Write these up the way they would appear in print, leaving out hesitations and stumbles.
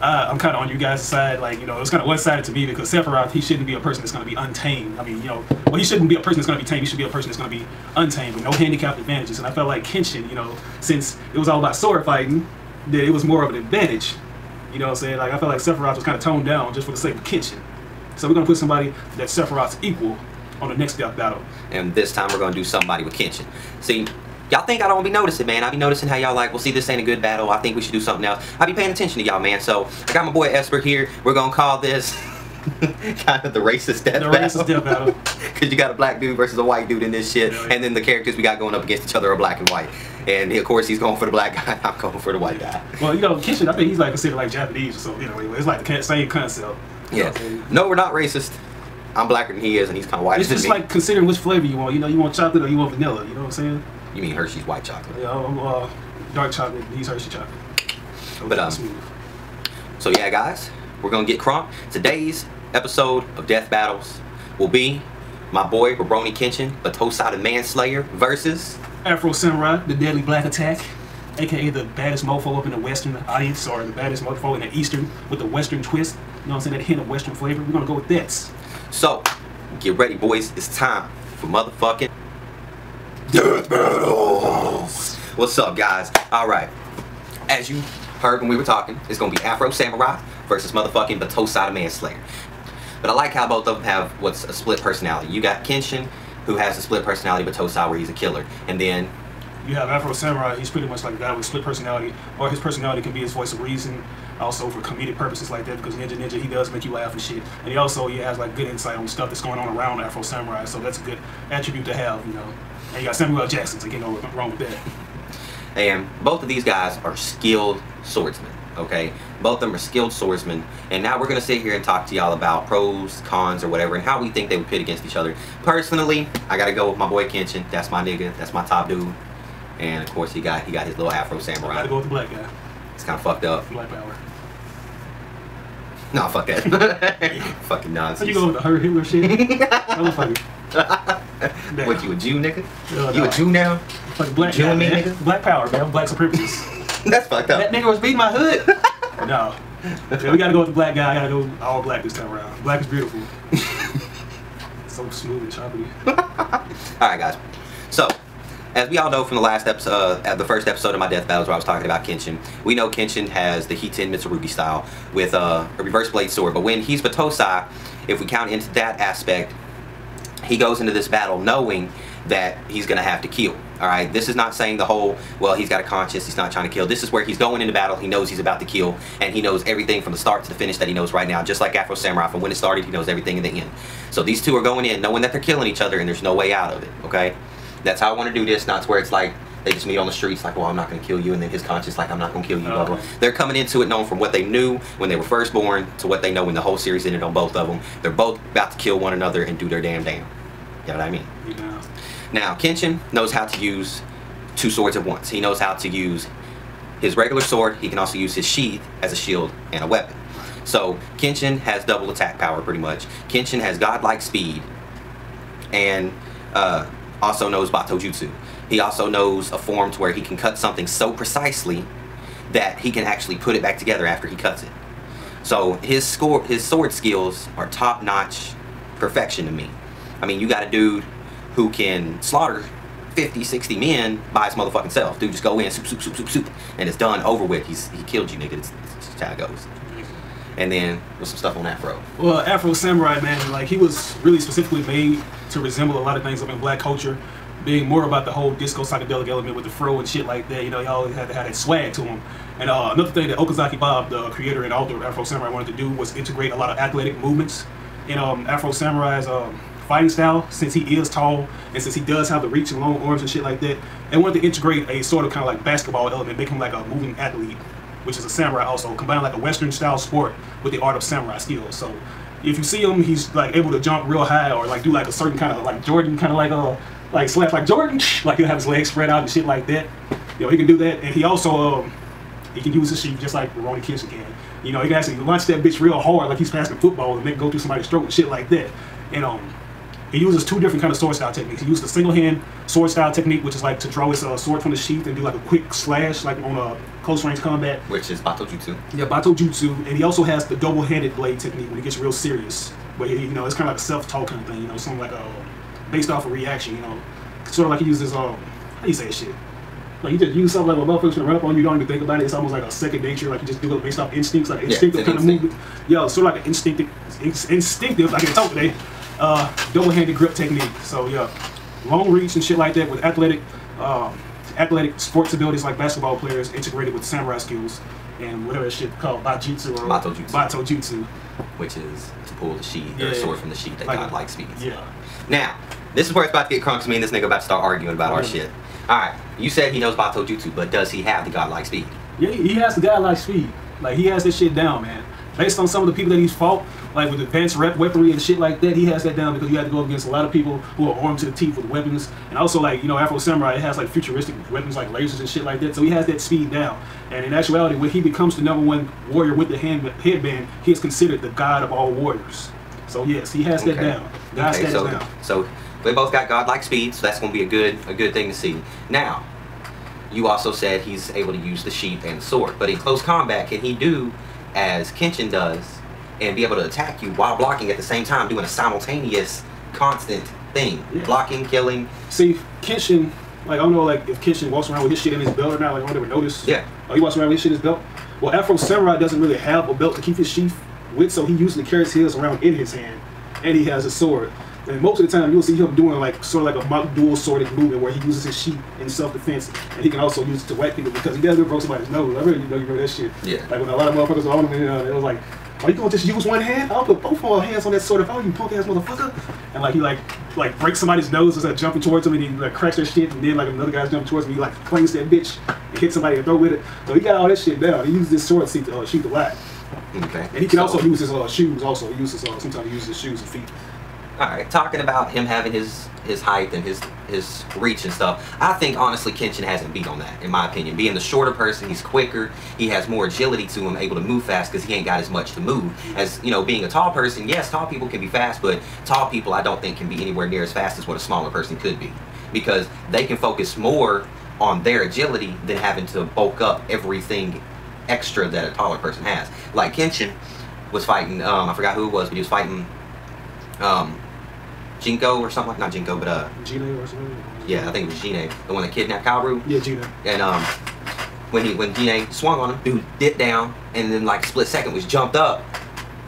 I'm kind of on you guys' side. Like, you know, it's kind of one-sided to me because Sephiroth, he shouldn't be a person that's going to be untamed. I mean, you know, well, he shouldn't be a person that's going to be tamed. He should be a person that's going to be untamed with no handicapped advantages. And I felt like Kenshin, you know, since it was all about sword fighting, that it was more of an advantage. You know what I'm saying? Like, I felt like Sephiroth was kind of toned down just for the sake of Kenshin. So we're going to put somebody that's Sephiroth's equal on the next death battle. And this time we're going to do somebody with Kenshin. See, y'all think I don't be noticing, man. I be noticing how y'all like, well, see, this ain't a good battle. I think we should do something else. I be paying attention to y'all, man. So I got my boy Esper here. We're going to call this kind of the racist death battle. The racist death battle. Because you got a black dude versus a white dude in this shit. Yeah, yeah. And then the characters we got going up against each other are black and white. And of course, he's going for the black guy. I'm going for the white guy. Well, you know, Kenshin, I think he's like considered like Japanese or so. You know, it's like the same concept. Yeah. No, we're not racist. I'm blacker than he is, and he's kind of whiter than me. It's just like considering which flavor you want. You know, you want chocolate or you want vanilla. You know what I'm saying? You mean Hershey's white chocolate? Yeah, I'm dark chocolate. He's Hershey chocolate. But so yeah, guys, we're gonna get crunk. Today's episode of Death Battles will be my boy Rabroni Kenshin, Battousai the Manslayer versus Afro Samurai, the Deadly Black Attack, aka the baddest mofo up in the Western audience, or the baddest mofo in the Eastern with the Western twist. You know what I'm saying? That hint of Western flavor. We're gonna go with that. So, get ready, boys. It's time for motherfucking Death Battles. What's up, guys? Alright. As you heard when we were talking, it's going to be Afro Samurai versus motherfucking Battousai the Manslayer. But I like how both of them have what's a split personality. You got Kenshin, who has a split personality, Battousai, where he's a killer. And then you have Afro Samurai, he's pretty much like a guy with a split personality, or his personality can be his voice of reason, also for comedic purposes like that, because Ninja, he does make you laugh and shit. And he has like good insight on stuff that's going on around Afro Samurai, so that's a good attribute to have, you know. And you got Samuel L. Jackson, so you can't go wrong with that. And both of these guys are skilled swordsmen, okay? Both of them are skilled swordsmen, and now we're going to sit here and talk to y'all about pros, cons, or whatever, and how we think they would pit against each other. Personally, I got to go with my boy Kenshin. That's my nigga. That's my top dude. And of course, he got his little Afro Samurai. Gotta go with the black guy. It's kind of fucked up. Black power. No, fuck that. Fucking nonsense. So you go with the her Hitler shit? Motherfucker. What, you a Jew, nigga? You no. a Jew now? Fucking black Jew guy, me, man. nigga? Black power, man. Black supremacist. That's fucked up. That nigga was beating my hood. No. Yeah, we gotta go with the black guy. I gotta go all black this time around. Black is beautiful. So smooth and choppy. Alright, guys. So, as we all know from the last episode, the first episode of my Death Battles where I was talking about Kenshin, we know Kenshin has the Hiten Mitsurugi style with a reverse blade sword. But when he's Battousai, if we count into that aspect, he goes into this battle knowing that he's going to have to kill. Alright, this is not saying the whole, well, he's got a conscience, he's not trying to kill. This is where he's going into battle, he knows he's about to kill, and he knows everything from the start to the finish that he knows right now. Just like Afro Samurai, from when it started, he knows everything in the end. So these two are going in knowing that they're killing each other and there's no way out of it, okay? That's how I want to do this, not to where it's like they just meet on the streets like, well, I'm not going to kill you, and then his conscience like, I'm not going to kill you, blah, blah. They're coming into it knowing from what they knew when they were first born to what they know when the whole series ended on both of them. They're both about to kill one another and do their damn. You know what I mean? Yeah. Now, Kenshin knows how to use two swords at once. He knows how to use his regular sword. He can also use his sheath as a shield and a weapon. So, Kenshin has double attack power, pretty much. Kenshin has godlike speed and also knows Bato Jutsu. He also knows a form to where he can cut something so precisely that he can actually put it back together after he cuts it. So, his sword skills are top-notch perfection to me. I mean, you got a dude who can slaughter 50, 60 men by his motherfucking self. Dude, just go in, soup, soup, soup, soup, soup, and it's done, over with. He killed you, nigga. It's just how it goes. And then, with some stuff on Afro. Well, Afro Samurai, man, like, he was really specifically made to resemble a lot of things up in black culture, being more about the whole disco psychedelic element with the fro and shit like that. You know, he always had to have that swag to him. And another thing that Okazaki Bob, the creator and author of Afro Samurai, wanted to do was integrate a lot of athletic movements in Afro Samurai's fighting style, since he is tall and since he does have the reach and long arms and shit like that. They wanted to integrate a sort of kind of like basketball element, make him like a moving athlete, which is a samurai also, combine like a Western style sport with the art of samurai skills. So if you see him, he's like able to jump real high or like do like a certain kind of like Jordan, kind of like slash like Jordan, like he'll have his legs spread out and shit like that. You know, he can do that, and he also he can use his sheath just like Rabroni Kenshin can. You know, he can actually launch that bitch real hard like he's passing football and make it go through somebody's throat and shit like that. And he uses two different kind of sword style techniques. He uses the single hand sword style technique, which is like to draw his sword from the sheath and do like a quick slash, like on a close range combat. Which is Bato Jutsu. Yeah, Bato Jutsu, and he also has the double-handed blade technique when he gets real serious. But you know, it's kind of like a self-talk kind of thing. You know, something like based off a reaction. You know, sort of like he uses how do you say that shit? Like you just use something like a motherfucker's gonna run up on you, you don't even think about it. It's almost like a second nature. Like you just do it based off instincts, like instinctive kind of movement. Yeah, sort of like an instinctive. I can talk today. Double-handed grip technique. So yeah, long reach and shit like that with athletic sports abilities like basketball players integrated with samurai skills and whatever that shit called Bajutsu or Bato Jutsu, which is to pull the sheath or sword from the sheath that godlike speeds. Yeah. Now, this is where it's about to get crunk to me and this nigga about to start arguing about our shit. Alright, you said he knows Bato Jutsu, but does he have the godlike speed? Yeah, he has the godlike speed. Like, he has this shit down, man. Based on some of the people that he's fought, like with advanced weaponry and shit like that, he has that down because you have to go against a lot of people who are armed to the teeth with weapons. And also, like, you know, Afro Samurai, it has like futuristic weapons like lasers and shit like that. So he has that speed down. And in actuality, when he becomes the #1 warrior with the headband, he is considered the god of all warriors. So yes, he has that down. God status down. So they both got godlike speed, so that's going to be a good thing to see. Now, you also said he's able to use the sheath and the sword, but in close combat, can he do as Kenshin does and be able to attack you while blocking at the same time, doing a simultaneous, constant thing, blocking, killing? See, Kenshin, like I don't know, like if Kenshin walks around with his shit in his belt or not, like I don't ever notice. Yeah. Oh, he walks around with his shit in his belt. Well, Afro Samurai doesn't really have a belt to keep his sheath with, so he usually carries his around in his hand, and he has a sword. And most of the time, you'll see him doing like sort of like a mock dual-sworded movement where he uses his sheath in self-defense, and he can also use it to whack people because he does broke somebody's nose. I really know you know that shit. Yeah. Like when a lot of motherfuckers are on him, it was like, are you gonna just use one hand? I'll put both of our hands on that sword if I were you punk ass motherfucker. And like he like breaks somebody's nose as they're jumping towards him, and he like cracks their shit, and then like another guy's jumping towards him, he like clings that bitch and hits somebody and throw with it. So he got all that shit down. He uses this sword to shoot the whack. Okay. And he can also use his shoes. Also, he uses sometimes he uses his shoes and feet. Alright, talking about him having his height and his reach and stuff, I think honestly Kenshin hasn't beat on that, in my opinion. Being the shorter person, he's quicker, he has more agility to him, able to move fast because he ain't got as much to move. As, you know, being a tall person, yes, tall people can be fast, but tall people I don't think can be anywhere near as fast as what a smaller person could be. Because they can focus more on their agility than having to bulk up everything extra that a taller person has. Like Kenshin was fighting, I forgot who it was, but he was fighting Jinko or something like, not Jinko, but Gine or something? Yeah, I think it was Gine, the one that kidnapped Kaoru. Yeah, Gine. And when Gine swung on him, dude dipped down, and then like a split second was jumped up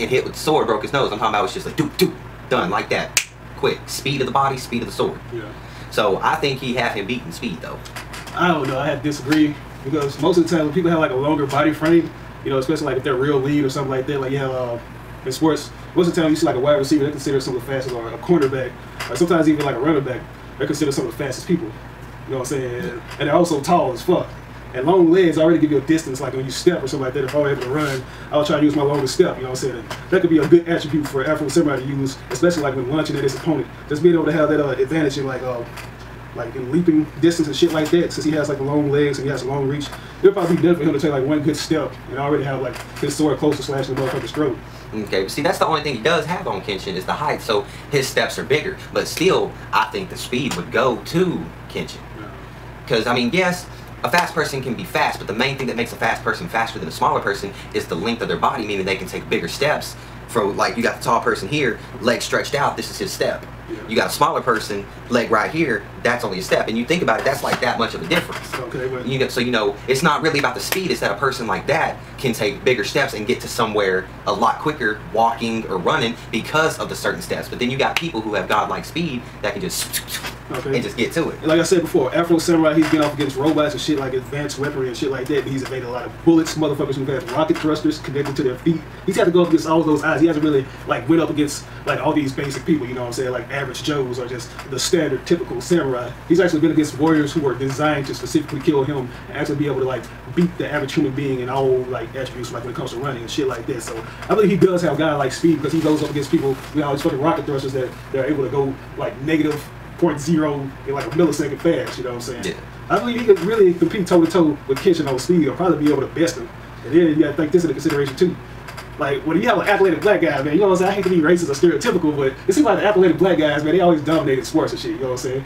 and hit with the sword, broke his nose. I'm talking about it was just like doop, done like that, quick. Speed of the body, speed of the sword. Yeah. So I think he had him beaten speed though. I don't know. I have to disagree because most of the time when people have like a longer body frame, you know, especially like if they're real lean or something like that, like you have in sports, most of the time you see like a wide receiver, they're considered some of the fastest, or a cornerback, or sometimes even like a running back, they're considered some of the fastest people. You know what I'm saying? And they're also tall as fuck. And long legs already give you a distance, like when you step or something like that. If I were able to run, I would try to use my longest step, you know what I'm saying? And that could be a good attribute for Afro Samurai to use, especially like when launching at his opponent. Just being able to have that advantage in like in leaping distance and shit like that, since he has like long legs and he has a long reach. It'll probably be good for him to take like one good step and already have like his sword close to slashing the motherfucker's throat. Okay, but see, that's the only thing he does have on Kenshin is the height, so his steps are bigger. But still, I think the speed would go to Kenshin. Because, I mean, yes, a fast person can be fast, but the main thing that makes a fast person faster than a smaller person is the length of their body, meaning they can take bigger steps. From, like, you got the tall person here, leg stretched out, this is his step. You got a smaller person, leg right here, that's only a step. And you think about it, that's like that much of a difference. Okay, but you know, so you know, it's not really about the speed, it's that a person like that can take bigger steps and get to somewhere a lot quicker walking or running because of the certain steps. But then you got people who have godlike speed that can just and just get to it. Like I said before, Afro Samurai, he's been off against robots and shit like advanced weaponry and shit like that, but he's evaded a lot of bullets, motherfuckers who've had rocket thrusters connected to their feet. He's had to go up against all those odds. He hasn't really like went up against like all these basic people, you know what I'm saying, like average Joes or just the standard typical samurai. He's actually been against warriors who were designed to specifically kill him and actually be able to like beat the average human being in all like attributes, like when it comes to running and shit like that. So I believe he does have godlike speed because he goes up against people, you know, these fucking rocket thrusters that they're able to go like negative 0.0 in like a millisecond fast, you know what I'm saying? Yeah. I believe he could really compete toe to toe with Kenshin on speed, or probably be able to best him. And then you gotta take this into consideration too. Like when you have an athletic black guy, man, you know what I'm saying? I hate to be racist or stereotypical, but it seems like the athletic black guys, man, they always dominated sports and shit, you know what I'm saying?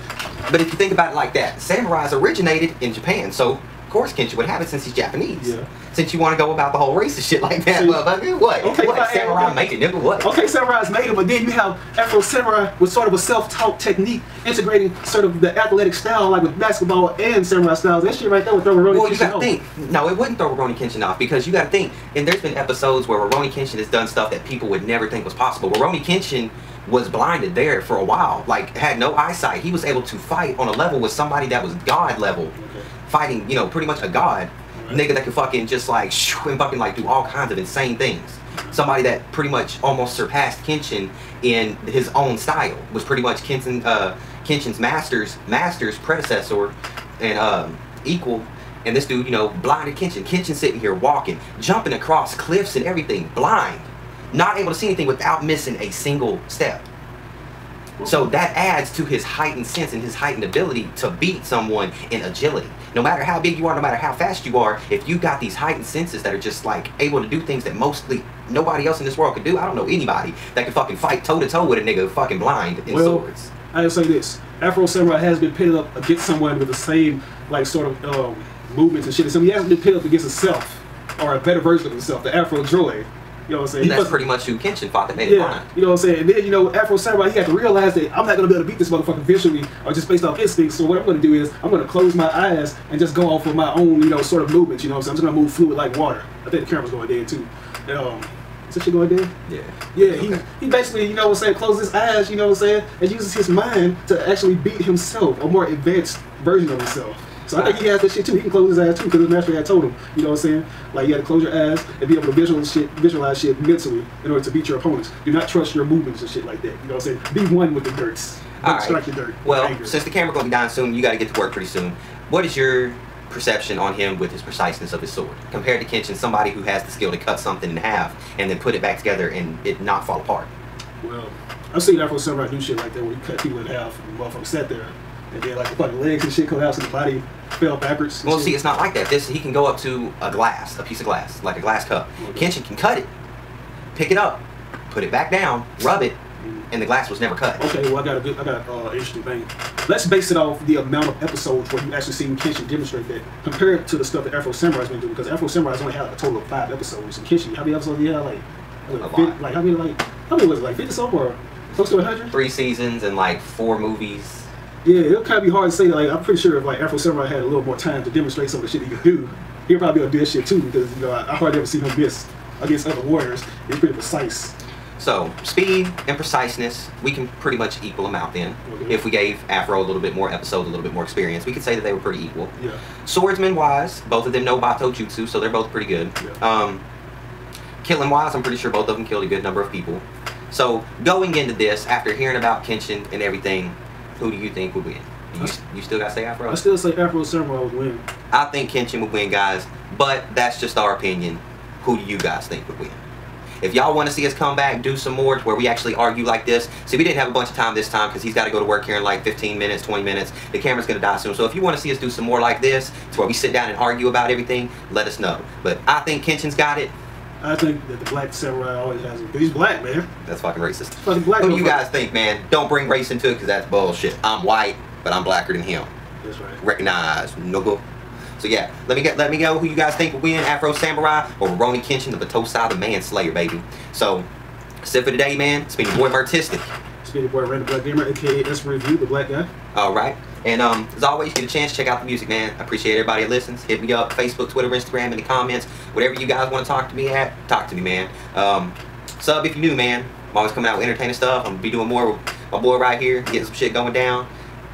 But if you think about it like that, samurais originated in Japan, so Of course Kenshin would have it since he's Japanese. Yeah. Since you want to go about the whole racist shit like that, motherfucker. What? Okay, what? Samurai made it, nigga. What? Okay, Samurai's made it, but then you have Afro Samurai with sort of a self-taught technique, integrating sort of the athletic style, like with basketball and samurai styles. That shit right there would throw Rurouni Kenshin off. Well, you gotta think. No, it wouldn't throw Rurouni Kenshin off, because you gotta think, and there's been episodes where Rurouni Kenshin has done stuff that people would never think was possible. Rurouni Kenshin was blinded there for a while, like had no eyesight. He was able to fight on a level with somebody that was god level, fighting, you know, pretty much a god. Nigga that could fucking just like and fucking like do all kinds of insane things. Somebody that pretty much almost surpassed Kenshin in his own style, was pretty much Kenshin's master's predecessor and equal. And this dude, you know, blinded Kenshin. Kenshin sitting here walking, jumping across cliffs and everything, blind, not able to see anything without missing a single step. So that adds to his heightened sense and his heightened ability to beat someone in agility. No matter how big you are, no matter how fast you are, if you got these heightened senses that are just like able to do things that mostly nobody else in this world could do. I don't know anybody that can fucking fight toe to toe with a nigga fucking blind in swords. I would say this: Afro Samurai has been pitted up against someone with the same like sort of movements and shit. So he hasn't been pitted up against himself or a better version of himself, the Afro Droid. You know what I'm saying? And that's pretty much who Kenshin fought that made it blind. You know what I'm saying? And then, you know, Afro Samurai, he had to realize that I'm not going to be able to beat this motherfucker visually or just based off instincts. So what I'm going to do is I'm going to close my eyes and just go off of my own, you know, sort of movements. You know what I'm saying? I'm just going to move fluid like water. I think the camera's going dead too. Is that shit going dead? Yeah. Yeah, he basically, you know what I'm saying, closes his eyes, you know what I'm saying, and uses his mind to actually beat himself, a more advanced version of himself. So I think he has that shit too. He can close his eyes too, because his master had told him, you know what I'm saying? Like, you got to close your eyes and be able to visualize shit mentally in order to beat your opponents. Do not trust your movements and shit like that. You know what I'm saying? Be one with the dirts. Don't strike the dirt. Well, since the camera's going to be dying soon, you got to get to work pretty soon. What is your perception on him with his preciseness of his sword compared to Kenshin, somebody who has the skill to cut something in half and then put it back together and it not fall apart? Well, I've seen Afro Samurai do shit like that where he cut people in half and the motherfucker sat there and then like the fucking legs and shit come out so the body fell backwards. Well, see, it's not like that. He can go up to a piece of glass, like a glass cup. Okay. Kenshin can cut it, pick it up, put it back down, rub it, and the glass was never cut. Okay, well, I got an interesting thing. Let's base it off the amount of episodes where you actually seen Kenshin demonstrate that, compared to the stuff that Afro Samurai's been doing. Because Afro Samurai's only had a total of 5 episodes, and Kenshin, how many episodes did he have? How many was it? Like 50 something or close to 100? 3 seasons and like 4 movies. Yeah, it'll kind of be hard to say. Like, I'm pretty sure if like Afro Samurai had a little more time to demonstrate some of the shit he could do, he'd probably be able to do that shit too. Because, you know, I hardly ever see him miss against other warriors. He's pretty precise. So, speed and preciseness, we can pretty much equal them out then. Okay. If we gave Afro a little bit more episodes, a little bit more experience, we could say that they were pretty equal. Yeah. Swordsman-wise, both of them know Bato Jutsu, so they're both pretty good. Yeah. Killing-wise, I'm pretty sure both of them killed a good number of people. So, going into this, after hearing about Kenshin and everything, who do you think would win? You still gotta say Afro? I still say Afro Samurai would win. I think Kenshin would win, guys, but that's just our opinion. Who do you guys think would win? If y'all want to see us come back, do some more where we actually argue like this. See, we didn't have a bunch of time this time because he's got to go to work here in like 15 minutes, 20 minutes. The camera's going to die soon. So if you want to see us do some more like this, to where we sit down and argue about everything, let us know. But I think Kenshin's got it. I think that the black samurai always has it. Because he's black, man. That's fucking racist. Fucking black. What do you guys think, man? Don't bring race into it because that's bullshit. I'm white, but I'm blacker than him. That's right. Recognize, nigga. So yeah, let me know who you guys think will win, Afro Samurai or Rurouni Kenshin, the Battousai, the Manslayer, baby. So, that's it for today, man. It's been your boy Martistic. It's been your boy Randomblackgamer, aka Esperreview, the black guy. Alright. And as always, get a chance, check out the music, man. I appreciate everybody that listens. Hit me up, Facebook, Twitter, Instagram, in the comments. Whatever you guys want to talk to me at, talk to me, man. Sub if you're new, man. I'm always coming out with entertaining stuff. I'm going to be doing more with my boy right here, getting some shit going down.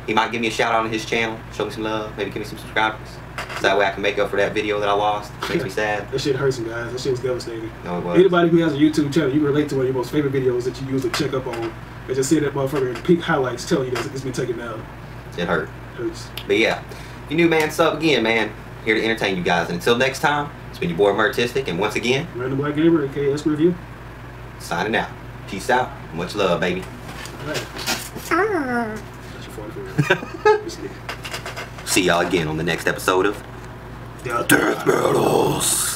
He might give me a shout out on his channel, show me some love, maybe give me some subscribers. So that way I can make up for that video that I lost. It makes me sad. That shit hurts me, guys. That shit was devastating. No, it was. Anybody who has a YouTube channel, you can relate to one of your most favorite videos that you usually check up on. And just see that motherfucker in peak highlights telling you that it's been taken down. It hurt. It hurts. But yeah, if you're new, man, sub again, man. Here to entertain you guys. And until next time, it's been your boy Martistic. And once again, Randomblackgamer, aka Esperreview. Signing out. Peace out. Much love, baby. All right. That's your favorite. See y'all again on the next episode of Death Battles.